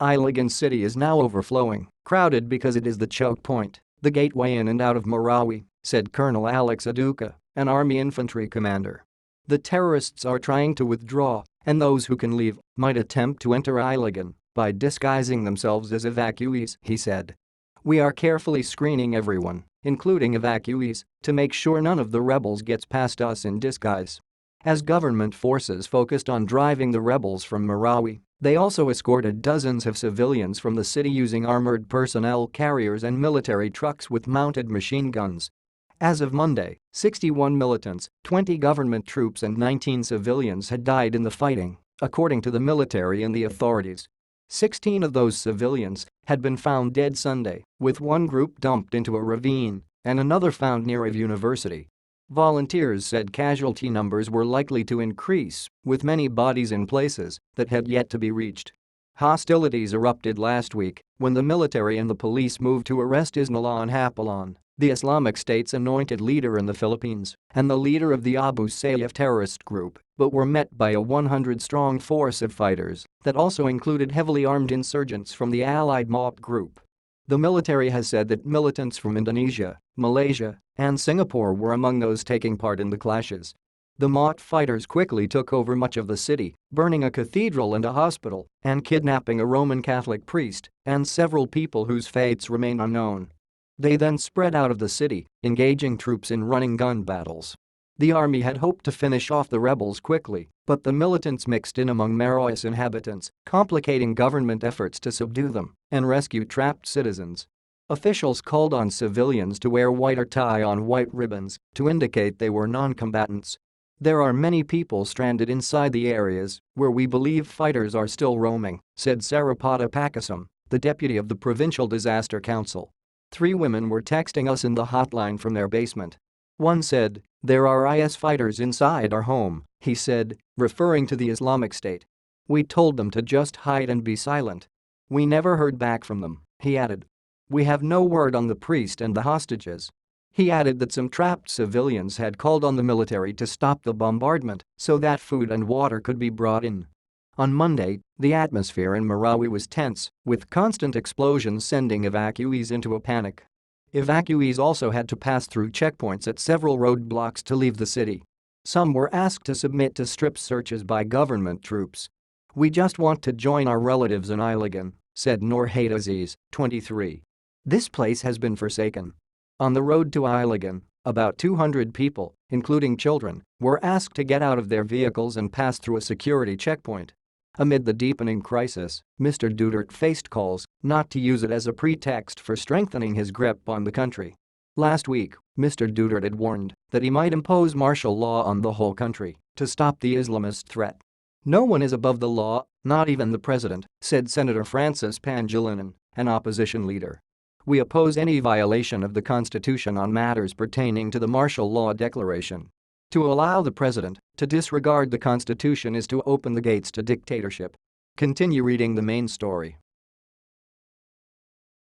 Iligan City is now overflowing, crowded because it is the choke point, the gateway in and out of Marawi, said Colonel Alex Aduka, an army infantry commander. The terrorists are trying to withdraw, and those who can leave might attempt to enter Iligan by disguising themselves as evacuees, he said. We are carefully screening everyone, including evacuees, to make sure none of the rebels gets past us in disguise. As government forces focused on driving the rebels from Marawi, they also escorted dozens of civilians from the city using armored personnel carriers and military trucks with mounted machine guns. As of Monday, 61 militants, 20 government troops and 19 civilians had died in the fighting, according to the military and the authorities. 16 of those civilians had been found dead Sunday, with one group dumped into a ravine and another found near a university. Volunteers said casualty numbers were likely to increase, with many bodies in places that had yet to be reached. Hostilities erupted last week when the military and the police moved to arrest Isnilon Hapilon, the Islamic State's anointed leader in the Philippines and the leader of the Abu Sayyaf terrorist group, but were met by a 100-strong force of fighters that also included heavily armed insurgents from the allied MOP group. The military has said that militants from Indonesia, Malaysia, and Singapore were among those taking part in the clashes. The MOT fighters quickly took over much of the city, burning a cathedral and a hospital, and kidnapping a Roman Catholic priest and several people whose fates remain unknown. They then spread out of the city, engaging troops in running gun battles. The army had hoped to finish off the rebels quickly, but the militants mixed in among Marois inhabitants, complicating government efforts to subdue them and rescue trapped citizens. Officials called on civilians to wear white or tie on white ribbons to indicate they were non-combatants. There are many people stranded inside the areas where we believe fighters are still roaming, said Sarapata Pakisam, the deputy of the Provincial Disaster Council. 3 women were texting us in the hotline from their basement. One said, "There are IS fighters inside our home," he said, referring to the Islamic State. "We told them to just hide and be silent. We never heard back from them," he added. "We have no word on the priest and the hostages." He added that some trapped civilians had called on the military to stop the bombardment so that food and water could be brought in. On Monday, the atmosphere in Marawi was tense, with constant explosions sending evacuees into a panic. Evacuees also had to pass through checkpoints at several roadblocks to leave the city. Some were asked to submit to strip searches by government troops. "We just want to join our relatives in Iligan," said Noor Hayat Aziz, 23. "This place has been forsaken." On the road to Iligan, about 200 people, including children, were asked to get out of their vehicles and pass through a security checkpoint. Amid the deepening crisis, Mr. Duterte faced calls not to use it as a pretext for strengthening his grip on the country. Last week, Mr. Duterte had warned that he might impose martial law on the whole country to stop the Islamist threat. "No one is above the law, not even the president," said Senator Francis Pangilinan, an opposition leader. "We oppose any violation of the Constitution on matters pertaining to the martial law declaration. To allow the president to disregard the Constitution is to open the gates to dictatorship." Continue reading the main story.